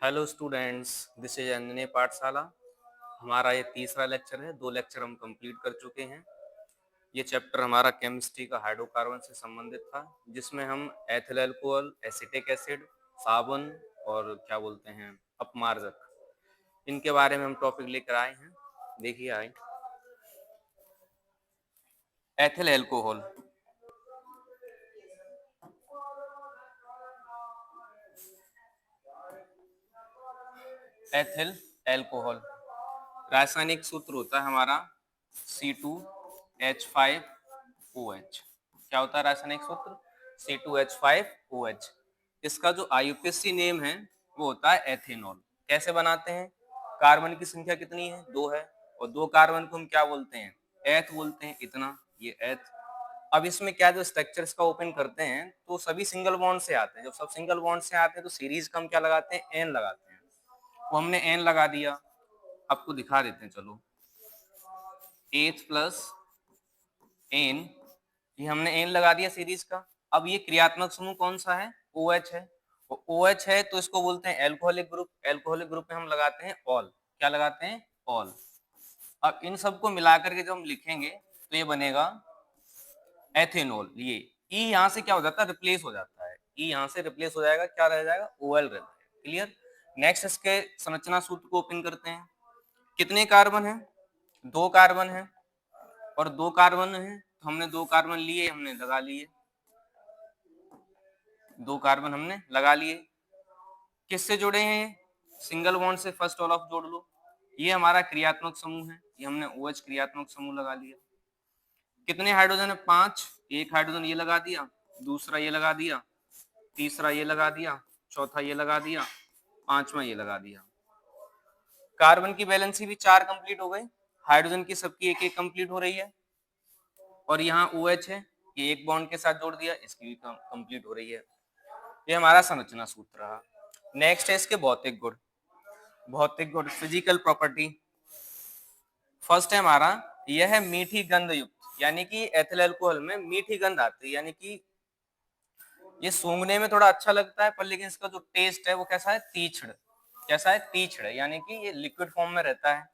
Hello students, this is अंजने पाठशाला। हमारा ये तीसरा लेक्चर है। 2 लेक्चर हम कंप्लीट कर चुके हैं। ये चैप्टर हमारा केमिस्ट्री का हाइड्रोकार्बन से संबंधित था, जिसमें हम एथिल अल्कोहल, एसिटिक एसिड, साबुन और क्या बोलते हैं अपमार्जक, इनके बारे में हम टॉपिक लेकर आए हैं। देखिए आए एथिल अल्कोहल। एथिल अल्कोहल रासायनिक सूत्र होता है हमारा C2H5OH। क्या होता है रासायनिक सूत्र? C2H5OH। इसका जो IUPAC नेम है वो होता है एथेनॉल। कैसे बनाते हैं? कार्बन की संख्या कितनी है? 2 है, और 2 कार्बन को हम क्या बोलते हैं? एथ बोलते हैं। इतना ये एथ। अब इसमें क्या, जो स्ट्रक्चर्स का ओपन करते हैं तो सभी सिंगल बॉन्ड से आते हैं। जब सब सिंगल बॉन्ड से आते हैं तो सीरीज का हम क्या लगाते हैं? एन लगाते हैं। वो हमने एन लगा दिया। आपको दिखा देते हैं, चलो। एथ प्लस एन, ये हमने एन लगा दिया सीरीज का। अब ये क्रियात्मक समूह कौन सा है? OH है। वो OH है तो इसको बोलते हैं एल्कोहलिक ग्रुप। एल्कोहलिक ग्रुप में हम लगाते हैं ऑल। क्या लगाते हैं? ऑल। अब इन सबको मिलाकर के जब हम लिखेंगे तो ये बनेगा एथेनॉल। ये ई यहाँ से क्या हो जाता है? रिप्लेस हो जाता है। ई यहाँ से रिप्लेस हो जाएगा, क्या रह जाएगा? OL रहता है। क्लियर? नेक्स्ट इसके संरचना सूत्र को ओपन करते हैं। कितने कार्बन है? 2 कार्बन है, और 2 कार्बन है तो हमने 2 कार्बन लिए, हमने लगा लिए। 2 कार्बन हमने लगा लिए। किससे जुड़े हैं? सिंगल बॉन्ड से फर्स्ट ऑफ जोड़ लो। ये हमारा क्रियात्मक समूह है, ये हमने OH क्रियात्मक समूह लगा लिया। कितने हाइड्रोजन है? 5। एक हाइड्रोजन ये लगा दिया, दूसरा ये लगा दिया, तीसरा ये लगा दिया, चौथा ये लगा दिया, पांचवा ये लगा दिया। कार्बन की वैलेंसी भी 4 कंप्लीट हो गई। हाइड्रोजन की सबकी एक एक कंप्लीट हो रही है, और यहाँ OH है, ये एक बॉन्ड के साथ जोड़ दिया, इसकी भी कंप्लीट हो रही है। ये हमारा संरचना सूत्र रहा। नेक्स्ट है इसके भौतिक गुण। भौतिक गुण, फिजिकल प्रॉपर्टी। फर्स्ट है हमारा, यह है मीठी गंध युक्त, यानी कि एथिल अल्कोहल में मीठी गंध आती है, यानी कि ये सूंघने में थोड़ा अच्छा लगता है, पर लेकिन इसका जो टेस्ट है वो कैसा है? तीक्ष्ण। कैसा है? तीक्ष्ण, यानी कि ये लिक्विड फॉर्म में रहता है।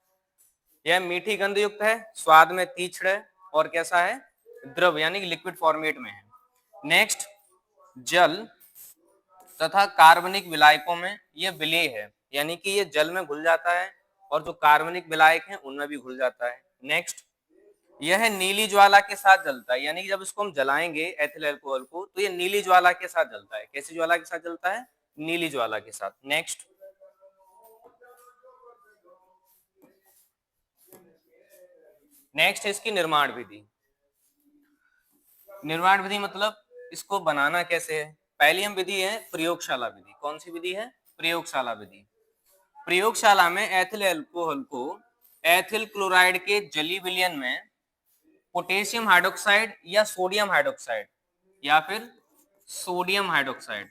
यह मीठी गंध युक्त है, स्वाद में तीक्ष्ण है, और कैसा है? द्रव, यानी कि लिक्विड फॉर्मेट में है। नेक्स्ट, जल तथा कार्बनिक विलायकों में यह विलेय है, यानी कि ये जल में घुल जाता है, और जो कार्बनिक विलायक हैं उनमें भी घुल जाता है। नेक्स्ट, यह नीली ज्वाला के साथ जलता है, यानी कि जब इसको हम जलाएंगे एथिल अल्कोहल को तो ये नीली ज्वाला के साथ जलता है। कैसी ज्वाला के साथ जलता है? नीली ज्वाला के साथ। नेक्स्ट, नेक्स्ट है इसकी निर्माण विधि। निर्माण विधि मतलब इसको बनाना कैसे है? पहली हम विधि है प्रयोगशाला विधि। कौन सी विधि है? प्रयोगशाला विधि। प्रयोगशाला में एथिल अल्कोहल को एथिल क्लोराइड के जली विलयन में पोटेशियम हाइड्रोक्साइड या सोडियम हाइड्रोक्साइड, या फिर सोडियम हाइड्रोक्साइड,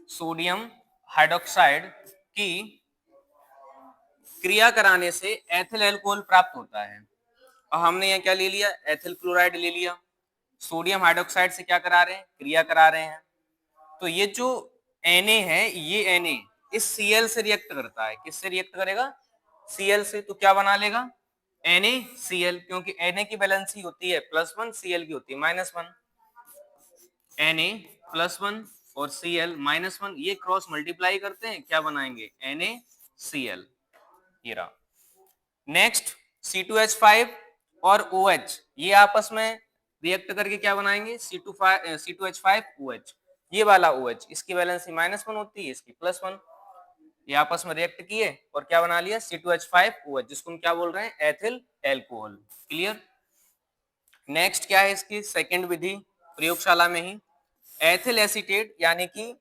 सोडियम हाइड्रोक्साइड की क्रिया कराने से एथिल अल्कोहल प्राप्त होता है। और हमने यहाँ क्या ले लिया? एथिल क्लोराइड ले लिया। सोडियम हाइड्रोक्साइड से क्या करा रहे हैं? क्रिया करा रहे हैं। तो ये जो Na है, ये Na इस Cl से रिएक्ट करता है। किससे रिएक्ट करेगा? Cl से। तो क्या बना लेगा? NaCl, क्योंकि Na की वैलेंसी होती है +1, Cl की होती है -1। Na+1 और Cl -1, ये क्रॉस मल्टीप्लाई करते हैं, क्या बनाएंगे? NaCl। ये रहा। नेक्स्ट, C2H5 और OH ये आपस में रिएक्ट करके क्या बनाएंगे? C2H5OH। ये वाला OH, इसकी वैलेंसी -1 होती है, इसकी +1। ये आपस में रिएक्ट किए और क्या बना लिया? C2H5OH, जिसको हम क्या बोल रहे हैं? Ethyl alcohol. क्लियर? नेक्स्ट क्या है इसकी सेकंड विधि प्रयोगशाला में ही? एथिल एसीटेट, यानी कि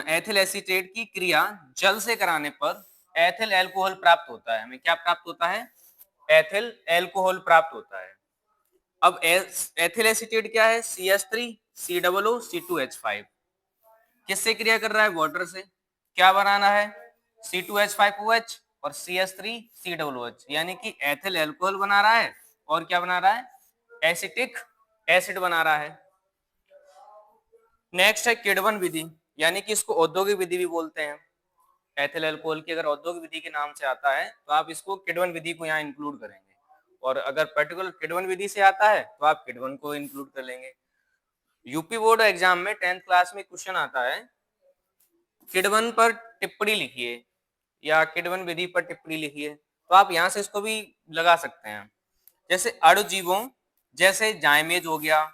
एथिल एसीटेट की क्रिया जल से कराने पर एथिल अल्कोहल प्राप्त होता है। हमें क्या प्राप्त होता है? एथिल अल्कोहल प्राप्त होता है। अब एथिल एसीटेट क्या है? CH3COO, C2H5। किससे क्रिया कर रहा है? वाटर से। क्या बनाना है? C2H5OH और CH3COOH, यानी कि एथिल अल्कोहल बना रहा है, और क्या बना रहा है? एसिटिक एसिड बना रहा है। नेक्स्ट है किडवन विधि। यानी कि इसको औद्योगिक विधि भी बोलते हैं। एथिल अल्कोहल की अगर औद्योगिक विधि के नाम से आता है तो आप इसको किडवन विधि को यहाँ इंक्लूड करेंगे, और अगर पर्टिकुलर किडवन विधि से आता है तो आप किडवन को इंक्लूड कर लेंगे। यूपी बोर्ड एग्जाम में 10th क्लास में क्वेश्चन आता है, किडवन पर टिप्पणी लिखिए या किडवन विधि पर टिप्पणी लिखिए, तो आप यहाँ से इसको भी लगा सकते हैं। जैसे अणुजीवों जैसे जाइमेज हो गया,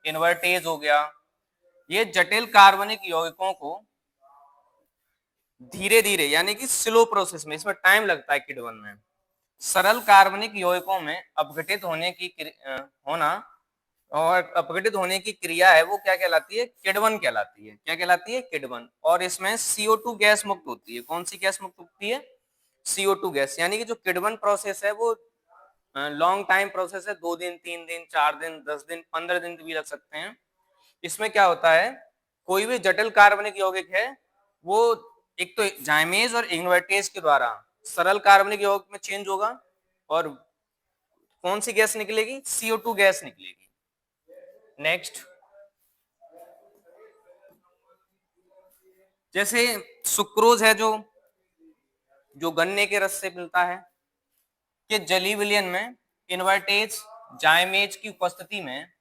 इन्वर्टेज हो गया, ये जटिल कार्बनिक यौगिकों को धीरे धीरे यानी कि स्लो प्रोसेस में, इसमें टाइम लगता है किडवन में, सरल कार्बनिक यौगिकों में अपघटित होने की होना और अपघटित होने की क्रिया है वो क्या कहलाती है? किडवन कहलाती है। क्या कहलाती है? किडवन। और इसमें CO2 गैस मुक्त होती है। कौन सी गैस मुक्त होती है? CO2 gas. यानी कि जो किडवन प्रोसेस है वो लॉन्ग टाइम प्रोसेस है, 2 दिन 3 दिन 4 दिन 10 दिन 15 दिन भी लग सकते हैं। इसमें क्या होता है, कोई भी जटिल कार्बनिक यौगिक है वो एक तो जाइमेज और इन्वर्टेज के द्वारा सरल कार्बनिक यौगिक में चेंज होगा, और कौन सी गैस निकलेगी? CO2 गैस निकलेगी। नेक्स्ट, जैसे सुक्रोज है जो गन्ने के रस से मिलता है, कि जली विलयन में इन्वर्टेज जाइमेज की उपस्थिति में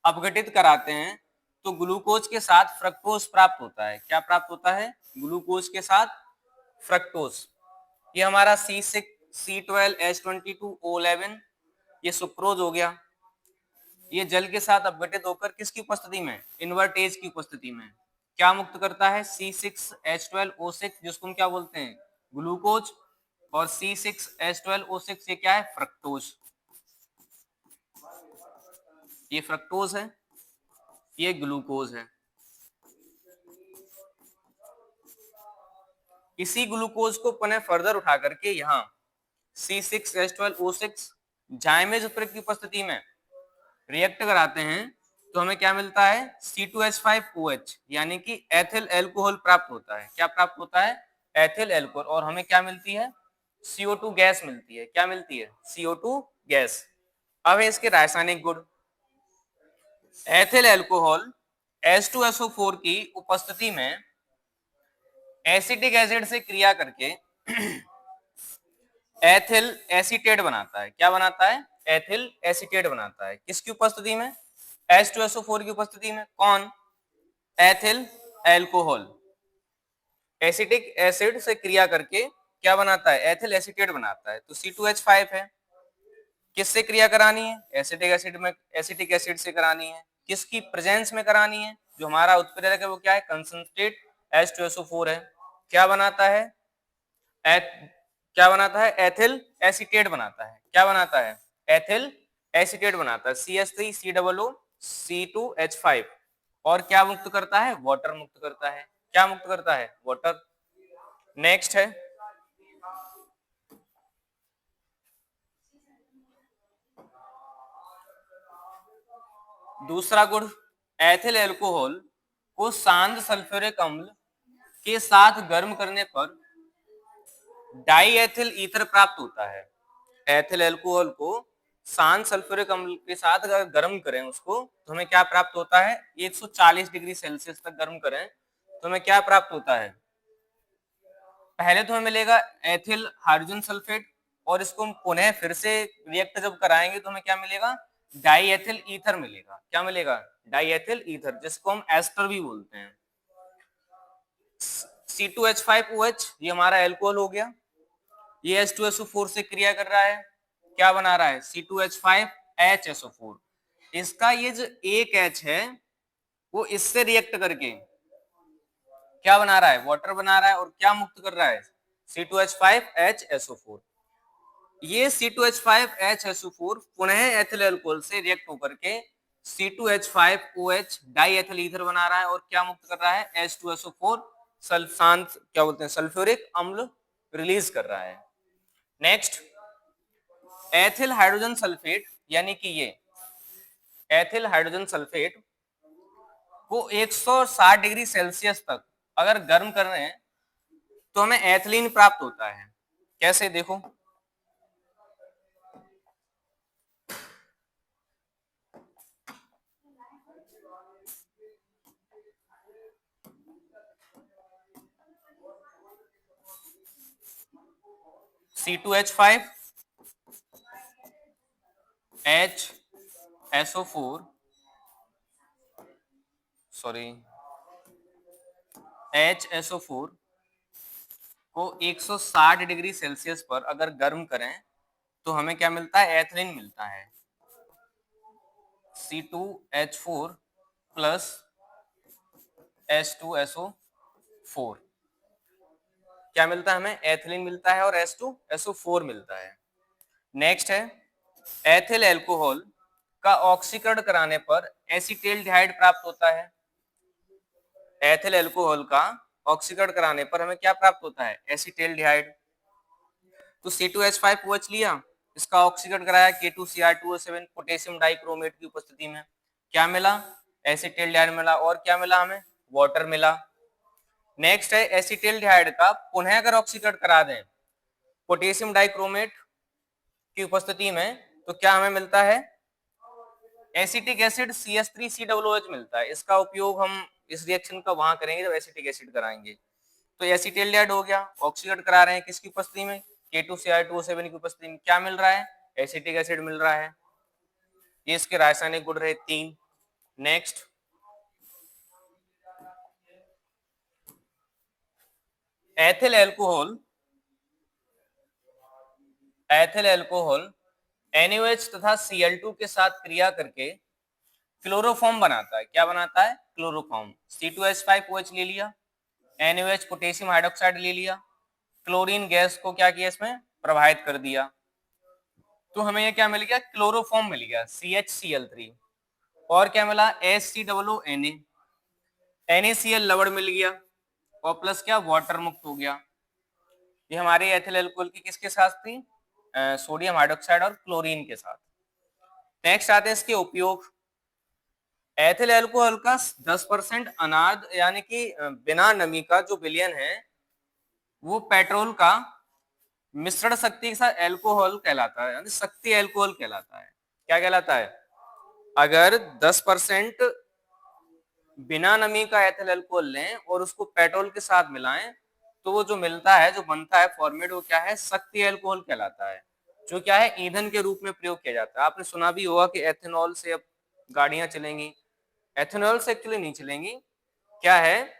अपघटित कराते हैं तो ग्लूकोज के साथ फ्रक्टोज प्राप्त होता है। क्या प्राप्त होता है? ग्लूकोज के साथ फ्रक्टोज। ये हमारा C12H22O11 ये सुक्रोज हो गया। ये जल के साथ अपघटित होकर किसकी उपस्थिति में? इन्वर्टेज की उपस्थिति में क्या मुक्त करता है? C6H12O6, जिसको हम क्या बोलते हैं? ग्लूकोज। और C6H12O6 ये क्या है? फ्रक्टोज। ये फ्रक्टोज है, ये ग्लूकोज है। इसी ग्लूकोज को पुनः फर्दर उठा करके यहाँ C6H12O6 जाइमेज उत्प्रेरक की उपस्थिति में रिएक्ट कराते हैं तो हमें क्या मिलता है? C2H5OH, यानी कि एथिल एल्कोहल प्राप्त होता है। क्या प्राप्त होता है? Ethyl alcohol. और हमें क्या मिलती है? CO2 गैस मिलती है। क्या मिलती है? CO2 gas. अब है इसके रासायनिक गुण। एथिल एल्कोहल H2SO4 की उपस्थिति में एसिटिक एसिड से क्रिया करके एथिल एसीटेट बनाता है। क्या बनाता है? एथिल एसीटेट बनाता है। किसकी उपस्थिति में? H2SO4 की उपस्थिति में। कौन? एथिल एल्कोहल एसिटिक एसिड से क्रिया करके क्या बनाता है? एथिल एसीटेट बनाता है। तो C2H5 है। किससे क्रिया करानी है? एसिटिक एसिड में, एसिटिक एसिड से करानी है। किसकी प्रेजेंस में करानी है? जो हमारा उत्प्रेरक है वो क्या है? कंसंट्रेट H2SO4 है। क्या बनाता है? क्या बनाता है? एथिल एसीटेट बनाता है। क्या बनाता है? एथिल एसीटेट बनाता है। CH3COO C2H5। और क्या मुक्त करता है? वाटर मुक्त करता है। क्या मुक्त करता है? वाटर। नेक्स्ट है, दूसरा गुण, एथिल एल्कोहल को सांद्र सल्फ्यूरिक अम्ल के साथ गर्म करने पर डाई एथिल ईथर प्राप्त होता है। एथिल एल्कोहल को सांद्र सल्फ्यूरिक अम्ल के साथ अगर गर्म करें उसको तो हमें क्या प्राप्त होता है? 140 डिग्री सेल्सियस तक गर्म करें तो हमें क्या प्राप्त होता है? पहले तो हमें मिलेगा एथिल हाइड्रोजन सल्फेट, और इसको हम पुनः फिर से रिएक्ट जब कराएंगे तो हमें क्या मिलेगा? डाई एथिल ईथर मिलेगा। क्या मिलेगा? डाई एथिल ईथर, जिसको हम एस्टर भी बोलते हैं। C2H5OH ये हमारा एल्कोहल हो गया। ये H2SO4 से क्रिया कर रहा है। क्या बना रहा है? C2H5HSO4। इसका ये जो एक H है वो इससे रिएक्ट करके क्या बना रहा है? वाटर बना रहा है। और क्या मुक्त कर रहा है? C2H5HSO4। ये C2H5HSO4 पुनः एथिल अल्कोहल से रिएक्ट होकर के C2H5OH डाई एथिल ईथर बना रहा है। और क्या मुक्त कर रहा है? H2SO4 सल्फांत क्या बोलते हैं? सल्फ्यूरिक अम्ल रिलीज कर रहा है। नेक्स्ट, एथिल हाइड्रोजन सल्फेट, यानी कि ये एथिल हाइड्रोजन सल्फेट को 160 डिग्री सेल्सियस तक अगर गर्म कर रहे हैं तो हमें एथिलीन प्राप्त होता है। कैसे? देखो, C2H5 HSO4 सॉरी HSO4 को 160 डिग्री सेल्सियस पर अगर गर्म करें तो हमें क्या मिलता है, एथिलीन मिलता है। C2H4 प्लस H2SO4 क्या मिलता है हमें, एथिलीन मिलता है और H2SO4 मिलता है। नेक्स्ट है एथिल एल्कोहल का ऑक्सीकरण कराने पर एसीटेल्डिहाइड प्राप्त होता है। एथिल एल्कोहल का ऑक्सीकरण कराने पर हमें क्या प्राप्त होता है, एसीटेल्डिहाइड। तो C2H5OH लिया, इसका ऑक्सीकरण कराया K2Cr2O7 पोटेशियम डाइक्रोमेट की उपस्थिति में, क्या मिला, एसीटेल्डिहाइड मिला। और क्या मिला हमें, वाटर मिला। नेक्स्ट है एसीटेल्डिहाइड का पुनः अगर ऑक्सीकरण करा दें पोटेशियम डाइक्रोमेट की उपस्थिति में तो क्या हमें मिलता है, एसिटिक एसिड CH3COOH मिलता है। इसका उपयोग हम इस रिएक्शन का वहां करेंगे जब एसिटिक एसिड कराएंगे। तो एसीटेल्डिहाइड हो गया, ऑक्सीकरण करा रहे हैं किसकी उपस्थिति में, K2Cr2O7 की उपस्थिति में, क्या मिल रहा है, एसिटिक एसिड मिल रहा है। ये इसके रासायनिक गुण रहे 3। नेक्स्ट एथिल एल्कोहल NaOH तथा Cl2 के साथ क्रिया करके क्लोरोफॉर्म बनाता है। क्या बनाता है, क्लोरोफॉर्म। C2H5OH ले लिया, NaOH पोटेशियम हाइड्रोक्साइड ले लिया, क्लोरीन गैस को क्या किया, इसमें प्रवाहित कर दिया, तो हमें ये क्या मिल गया, क्लोरोफॉर्म मिल गया CHCl3। और क्या मिला, HCOONA, NaCl लवण मिल गया और प्लस क्या, वाटर मुक्त हो गया। ये हमारी एथिल एल्कोहल की किसके साथ थी, सोडियम हाइड्रोक्साइड और क्लोरीन के साथ। नेक्स्ट आते हैं इसके उपयोग। एथिल एल्कोहल का 10% अनाद यानी कि बिना नमी का जो विलयन है वो पेट्रोल का मिश्रण शक्ति के साथ एल्कोहल कहलाता है, यानी शक्ति एल्कोहल कहलाता है। क्या कहलाता है, अगर 10% बिना नमी का एथिल एल्कोहल लें और उसको पेट्रोल के साथ मिलाएं तो वो जो मिलता है, जो बनता है फॉर्मेट, वो क्या है, शक्ति एल्कोहल कहलाता है, जो क्या है, ईंधन के रूप में प्रयोग किया जाता है। आपने सुना भी होगा कि एथेनॉल से अब गाड़ियां चलेंगी, एथेनॉल से एक्चुअली नहीं चलेंगी, क्या है,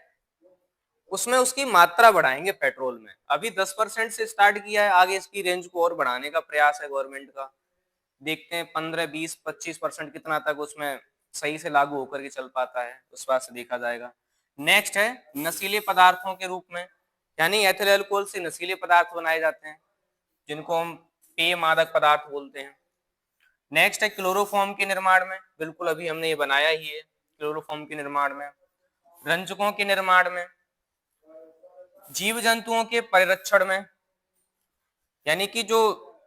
उसमें उसकी मात्रा बढ़ाएंगे पेट्रोल में। अभी 10% से स्टार्ट किया है, आगे इसकी रेंज को और बढ़ाने का प्रयास है गवर्नमेंट का। देखते हैं 15, 20, 25% कितना तक उसमें सही से लागू होकर के चल पाता है, उस बात से देखा जाएगा। नेक्स्ट है नशीले पदार्थों के रूप में, यानी एथिल अल्कोहल से नशीले पदार्थ बनाए जाते हैं जिनको हम पेय मादक पदार्थ बोलते हैं। नेक्स्ट है क्लोरोफॉर्म के निर्माण में, बिल्कुल अभी हमने ये बनाया ही है, क्लोरोफॉर्म के निर्माण में, रंजकों के निर्माण में, जीव जंतुओं के परिरक्षण में, यानी कि जो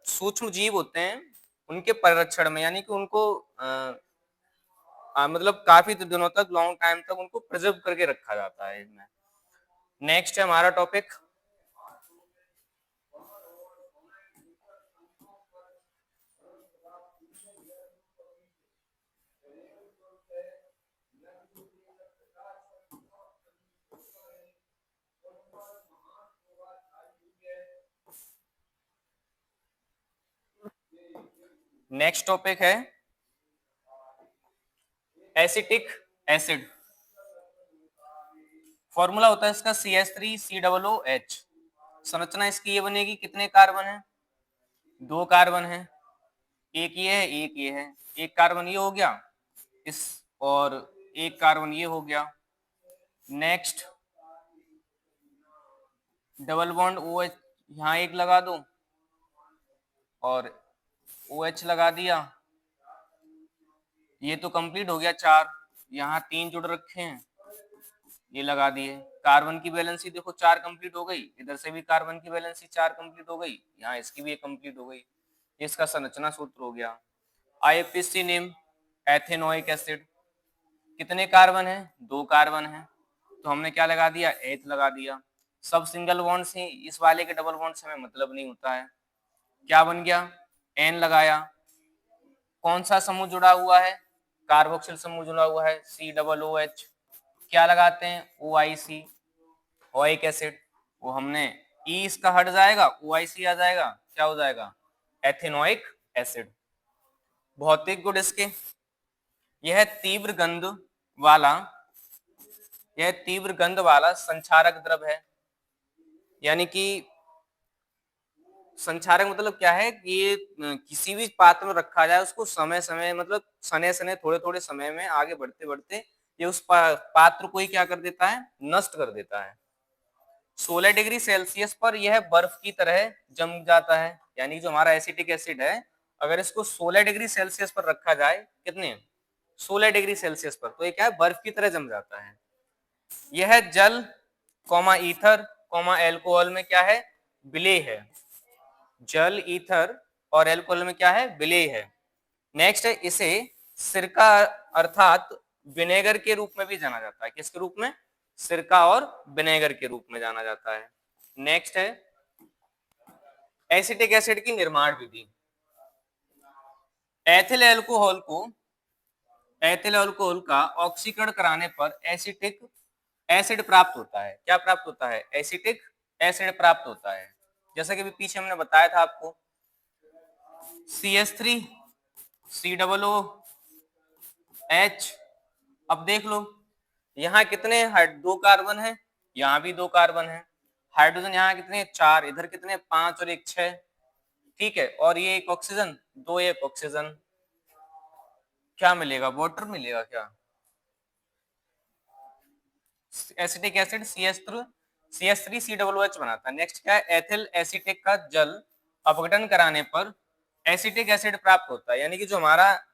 सूक्ष्म जीव होते हैं उनके परिरक्षण में, यानी कि उनको मतलब काफी दिनों तक, लॉन्ग टाइम तक उनको प्रिजर्व करके रखा जाता है इसमें। नेक्स्ट है हमारा टॉपिक है एसिटिक एसिड। फॉर्मूला होता है इसका CH3COOH। संरचना इसकी ये बनेगी, कितने कार्बन है, 2 कार्बन है, एक ये है, एक ये है, एक कार्बन ये हो गया इस, और एक कार्बन ये हो गया। नेक्स्ट डबल बॉन्ड OH यहाँ एक लगा दो और OH लगा दिया, ये तो कंप्लीट हो गया 4। यहाँ 3 जुड़ रखे हैं, ये लगा दिए। कार्बन की वैलेंसी देखो 4 कंप्लीट हो गई, इधर से भी कार्बन की वैलेंसी 4 कंप्लीट हो गई, यहाँ इसकी भी कंप्लीट हो गई। इसका संरचना सूत्र हो गया। IUPAC name ethanoic acid. कितने कार्बन है, 2 कार्बन है, तो हमने क्या लगा दिया, एथ लगा दिया। सब सिंगल बॉन्ड से, इस वाले के डबल बॉन्ड से हमें मतलब नहीं होता है। क्या बन गया, एन लगाया। कौन सा समूह जुड़ा हुआ है, कार्बोक्सिल समूह जुड़ा हुआ है COOH। क्या लगाते हैं, OIC ओइक एसिड। वो हमने ई इसका हट जाएगा, OIC आ जाएगा, क्या हो जाएगा, एथेनोइक एसिड। भौतिक गुण इसके, यह तीव्र गंध वाला संक्षारक द्रव है। यानी कि संक्षारक मतलब क्या है कि ये किसी भी पात्र में रखा जाए उसको समय समय मतलब सने सने थोड़े थोड़े समय में आगे बढ़ते बढ़ते ये उस पात्र को ही क्या कर देता है, नष्ट कर देता है। 16 डिग्री सेल्सियस पर यह बर्फ की तरह जम जाता है। यानी जो हमारा एसिटिक एसिड है, अगर इसको 16 डिग्री सेल्सियस पर रखा जाए, कितने, 16 डिग्री सेल्सियस पर, तो ये क्या है, बर्फ की तरह जम जाता है। यह जल कॉमा ईथर कॉमा एल्कोहल में क्या है, विलेय है। जल, ईथर और एल्कोहल में क्या है, विलेय है। नेक्स्ट है, इसे सिरका अर्थात विनेगर के रूप में भी जाना जाता है। किसके रूप में, सिरका और विनेगर के रूप में जाना जाता है। नेक्स्ट है एसिटिक एसिड की निर्माण विधि। एथिल अल्कोहल का ऑक्सीकरण कराने पर एसिटिक एसिड प्राप्त होता है। क्या प्राप्त होता है, एसिटिक एसिड प्राप्त होता है। जैसा कि अभी पीछे हमने बताया था आपको, CH3 COOH। अब देख लो यहाँ कितने, दो कार्बन है, यहाँ भी दो कार्बन है। हाइड्रोजन यहाँ कितने, 4, इधर कितने, 5 और 1 6। ठीक है, और ये एक ऑक्सीजन, 2 एक ऑक्सीजन। क्या मिलेगा, वाटर मिलेगा क्या, एसिटिक एसिड CH3COOH बनाता है। नेक्स्ट क्या है, एथिल एसिटिक का जल अपघटन कराने पर एसिटिक एसिड प्राप्त होता है। यानी कि जो हमारा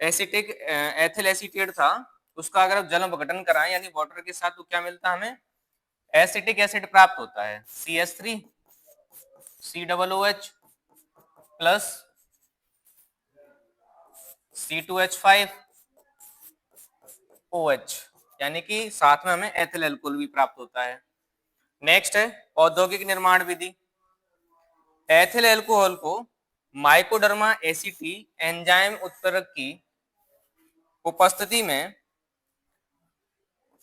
एसिटिक एथिल एसिटेट था, उसका अगर आप जल अपघटन कराएं यानी वाटर के साथ, तो क्या मिलता है हमें, एसिटिक एसिड प्राप्त होता है। CH3COOH प्लस C2H5OH, यानी कि साथ में हमें एथिल अल्कोहल भी प्राप्त होता है। नेक्स्ट है औद्योगिक निर्माण विधि। एथिल अल्कोहल को माइकोडर्मा एसिटी एंजाइम उत्प्रेरक की उपस्थिति में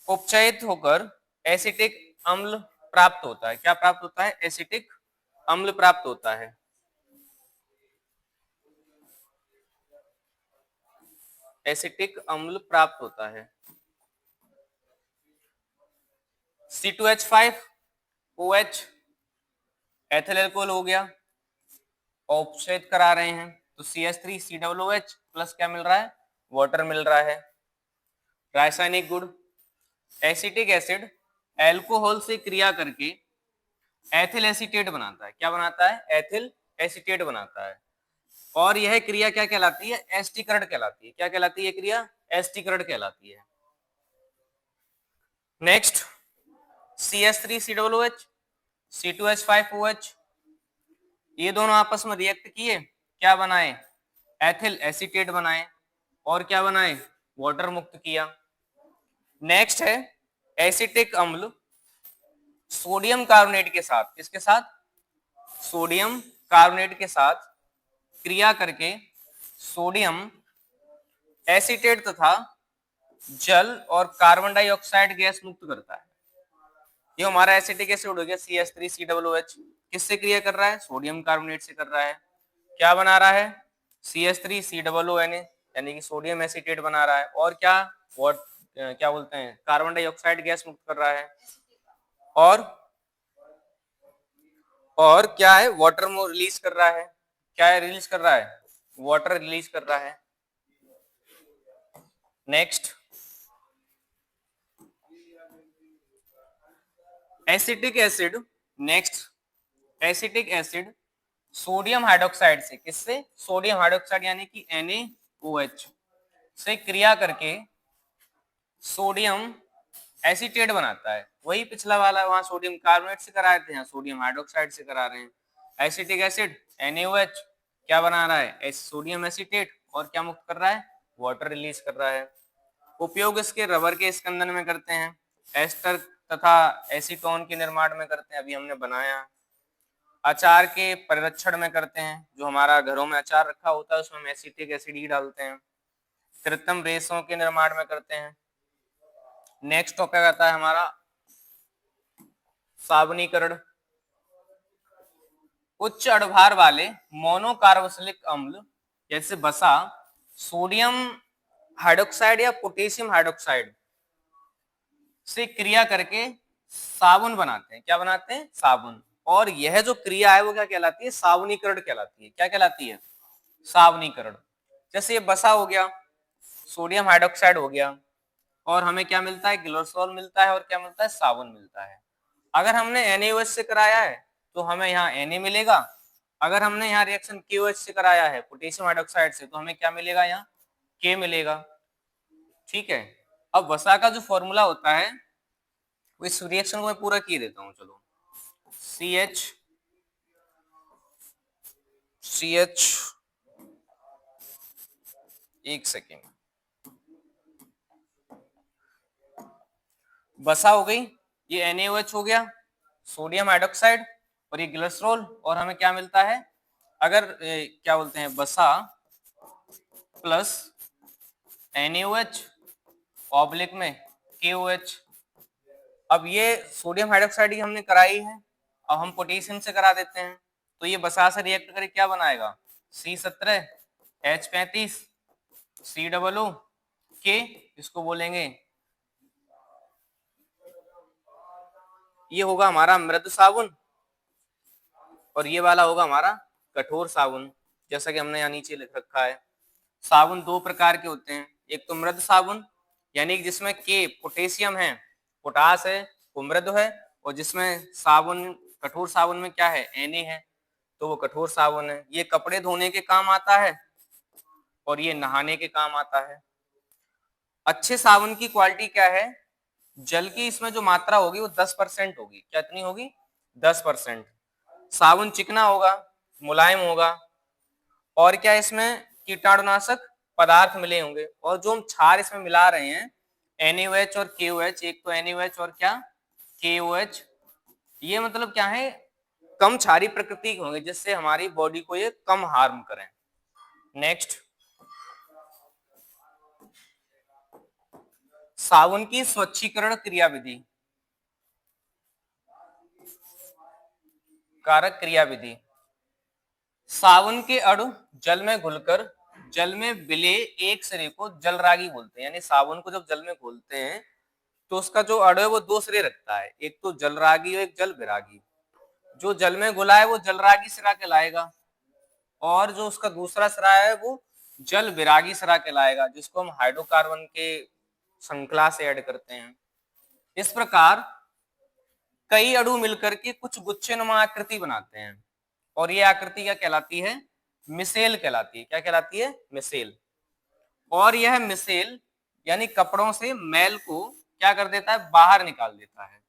उपचयित होकर एसिटिक अम्ल प्राप्त होता है। क्या प्राप्त होता है, एसिटिक अम्ल प्राप्त होता है। एसिटिक अम्ल प्राप्त होता है। C2H5OH एथिल अल्कोहल हो गया, उपचयित करा रहे हैं, तो CH3COOH प्लस क्या मिल रहा है, वाटर मिल रहा है। रासायनिक गुण, एसिटिक एसिड एल्कोहल से क्रिया करके एथिल एसीटेट बनाता है। क्या बनाता है, एथिल एसीटेट बनाता है। और यह क्रिया क्या कहलाती है, एस्टीकरण कहलाती है। क्या कहलाती है क्रिया, एस्टीकरण कहलाती है। नेक्स्ट CH3COOH C2H5OH, ये दोनों आपस में रिएक्ट किए, क्या बनाए, एथिल एसीटेट बनाए, और क्या बनाए, वाटर मुक्त किया। नेक्स्ट है एसिटिक अम्ल सोडियम कार्बोनेट के साथ, किसके साथ, सोडियम कार्बोनेट के साथ क्रिया करके सोडियम एसीटेट तथा जल और कार्बन डाइऑक्साइड गैस मुक्त करता है। ये हमारा एसिटिक एसिड हो गया CH3COOH, किससे क्रिया कर रहा है, सोडियम कार्बोनेट से कर रहा है। क्या बना रहा है, CH3COONA, यानी कि सोडियम एसीटेट बना रहा है। और क्या, क्या बोलते हैं, कार्बन डाइऑक्साइड गैस मुक्त कर रहा है। और क्या है, वाटर रिलीज कर रहा है। क्या है, रिलीज कर रहा है, वाटर रिलीज कर रहा है। Next acetic acid, acetic acid sodium hydroxide से, किससे, सोडियम हाइड्रोक्साइड यानी कि NaOH से क्रिया करके सोडियम एसीटेट बनाता है। वही पिछला वाला, वहां सोडियम कार्बोनेट से करा रहे थे, यहाँ सोडियम हाइड्रोक्साइड से करा रहे हैं। एसिटिक एसिड NaOH क्या बना रहा है, सोडियम एसीटेट, और क्या मुक्त कर रहा है, वाटर रिलीज कर रहा है। उपयोग इसके रबर के स्कंदन में करते हैं, एस्टर तथा एसीटोन के निर्माण में करते हैं, अभी हमने बनाया। अचार के परिरक्षण में करते हैं, जो हमारा घरों में अचार रखा होता है उसमें हम एसिटिक एसिड ही डालते हैं। कृत्रिम रेशों के निर्माण में करते हैं। नेक्स्ट टॉपिक आता है हमारा साबुनीकरण। उच्च अणुभार वाले मोनोकार्बोक्सिलिक अम्ल जैसे बसा सोडियम हाइड्रोक्साइड या पोटेशियम हाइड्रोक्साइड से क्रिया करके साबुन बनाते हैं। क्या बनाते हैं? साबुन। और यह जो क्रिया है वो क्या कहलाती है? साबुनीकरण कहलाती है। क्या कहलाती है? साबुनीकरण। जैसे ये बसा हो गया, सोडियम हाइड्रोक्साइड हो गया, और हमें क्या मिलता है? ग्लिसरॉल मिलता है, और क्या मिलता है? साबुन मिलता है। अगर हमने NaOH से कराया है तो हमें यहाँ Na मिलेगा। अगर हमने यहाँ रिएक्शन KOH से कराया है पोटेशियम हाइड्रोक्साइड से, तो हमें क्या मिलेगा? यहाँ K मिलेगा। ठीक है। अब वसा का जो फॉर्मूला होता है वो, इस रिएक्शन को मैं पूरा किए देता हूँ। चलो, CH एक सेकेंड, बसा हो गई, ये NaOH हो गया, सोडियम हाइड्रोक्साइड, और ये ग्लिसरॉल, और हमें क्या मिलता है? अगर क्या बोलते हैं, बसा प्लस NaOH ऑब्लिक में KOH। अब ये सोडियम हाइड्रोक्साइड ही हमने कराई है, अब हम पोटेशियम से करा देते हैं, तो ये बसा से रिएक्ट करके क्या बनाएगा? C17H35 COO K, इसको बोलेंगे, ये होगा हमारा मृद साबुन, और ये वाला होगा हमारा कठोर साबुन। जैसा कि हमने यहाँ नीचे लिख रखा है, साबुन दो प्रकार के होते हैं। एक तो मृद साबुन, यानी कि जिसमें के पोटेशियम है, पोटास है, वो मृद है, और जिसमें साबुन, कठोर साबुन में क्या है? Na है, तो वो कठोर साबुन है। ये कपड़े धोने के काम आता है, और ये नहाने के काम आता है। अच्छे साबुन की क्वालिटी क्या है? जल की इसमें जो मात्रा होगी वो 10% होगी। क्या इतनी होगी? 10%। साबुन चिकना होगा, मुलायम होगा, और क्या इसमें कीटाणुनाशक पदार्थ मिले होंगे। और जो हम क्षार इसमें मिला रहे हैं NaOH और KOH, एक तो NaOH और क्या KOH, ये मतलब क्या है? कम क्षारीय प्रकृति के होंगे, जिससे हमारी बॉडी को ये कम हार्म करें। नेक्स्ट, साबुन की स्वच्छीकरण क्रियाविधि, कारक क्रियाविधि। साबुन के अणु जल में घुलकर जल में विले एक सिरे को जलरागी बोलते हैं। यानी साबुन को जब जल में घोलते हैं तो उसका जो अणु है वो दो सिरे रखता है, एक तो जलरागी और एक जल विरागी। जो जल में घुला है वो जलरागी सिरा कहलाएगा, और जो उसका दूसरा सिरा है वो जल विरागी सिरा कहलाएगा, जिसको हम हाइड्रोकार्बन के श्रृंखला से ऐड करते हैं। इस प्रकार कई अणु मिलकर के कुछ गुच्छेनुमा आकृति बनाते हैं, और ये आकृति क्या कहलाती है? मिसेल कहलाती है। क्या कहलाती है? मिसेल। और यह मिसेल यानी कपड़ों से मैल को क्या कर देता है? बाहर निकाल देता है।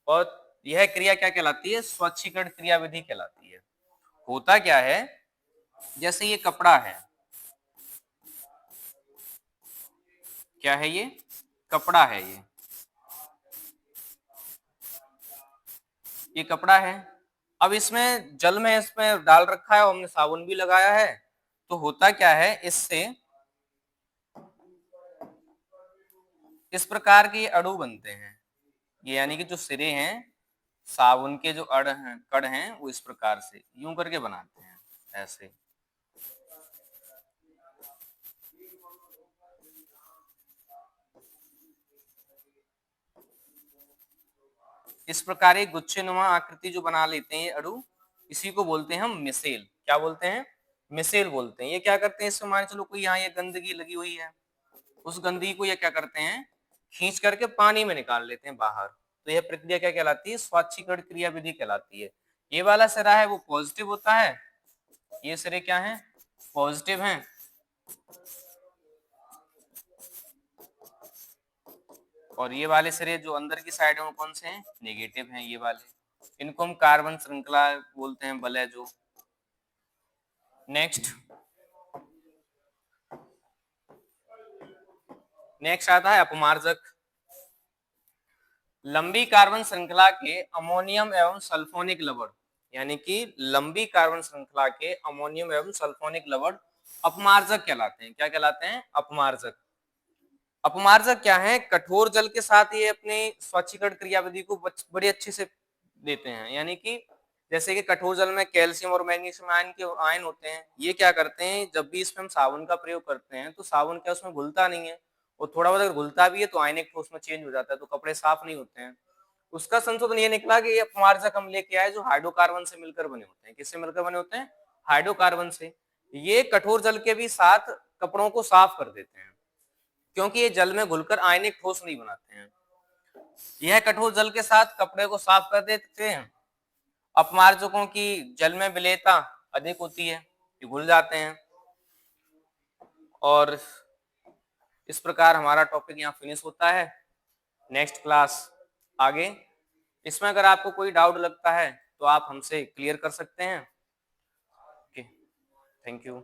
और यह क्रिया क्या कहलाती है? स्वच्छीकरण क्रियाविधि कहलाती है। होता क्या है, जैसे ये कपड़ा है, क्या है ये? कपड़ा है। ये कपड़ा है। अब इसमें जल में इसमें डाल रखा है और हमने साबुन भी लगाया है, तो होता क्या है, इससे इस प्रकार के अणु बनते हैं। ये यानी कि जो सिरे हैं साबुन के, जो अड़ हैं, कण हैं, वो इस प्रकार से यूं करके बनाते हैं, ऐसे। इस प्रकार एक गुच्छेनुमा आकृति जो बना लेते हैं अणु, इसी को बोलते हैं हम मिसेल। क्या बोलते हैं? मिसेल बोलते हैं। ये क्या करते हैं, इसमें मान चलो कोई यहाँ ये गंदगी लगी हुई है, उस गंदगी को ये क्या करते हैं? खींच करके पानी में निकाल लेते हैं बाहर। तो यह प्रक्रिया क्या कहलाती है? स्वच्छीकरण क्रियाविधि कहलाती है। ये वाला सिरा है वो पॉजिटिव होता है, ये सिरे क्या है? पॉजिटिव हैं, और ये वाले सिरे जो अंदर की साइड है वो कौन से हैं? नेगेटिव हैं, ये वाले। इनको हम कार्बन श्रृंखला बोलते हैं, वलय जो। नेक्स्ट आता है अपमार्जक। लंबी कार्बन श्रृंखला के अमोनियम एवं सल्फोनिक लवण, यानी कि लंबी कार्बन श्रृंखला के अमोनियम एवं सल्फोनिक लवण अपमार्जक कहलाते हैं। क्या कहलाते हैं? अपमार्जक। अपमार्जक क्या है? कठोर जल के साथ ये अपनी स्वच्छीकरण क्रियाविधि को बड़ी अच्छे से देते हैं। यानी कि जैसे कि कठोर जल में कैल्शियम और मैग्नीशियम आयन होते हैं, ये क्या करते हैं, जब भी इसमें हम साबुन का प्रयोग करते हैं तो साबुन क्या उसमें घुलता नहीं है, और थोड़ा बहुत अगर घुलता भी है तो आयनिक ठोस में चेंज हो जाता है, तो कपड़े साफ नहीं होते हैं। उसका संशोधन ये निकला कि ये अपमार्जक हम लेके आए जो हाइड्रोकार्बन से मिलकर बने होते हैं। किससे मिलकर बने होते हैं? हाइड्रोकार्बन से। ये कठोर जल के भी साथ कपड़ों को साफ कर देते हैं, क्योंकि ये जल में घुलकर आयनिक ठोस नहीं बनाते हैं। यह कठोर जल के साथ कपड़े को साफ कर देते हैं। अपमार्जकों की जल में विलेयता अधिक होती है, ये घुल जाते हैं। और इस प्रकार हमारा टॉपिक यहाँ फिनिश होता है। नेक्स्ट क्लास आगे। इसमें अगर आपको कोई डाउट लगता है तो आप हमसे क्लियर कर सकते हैं। Okay, thank you.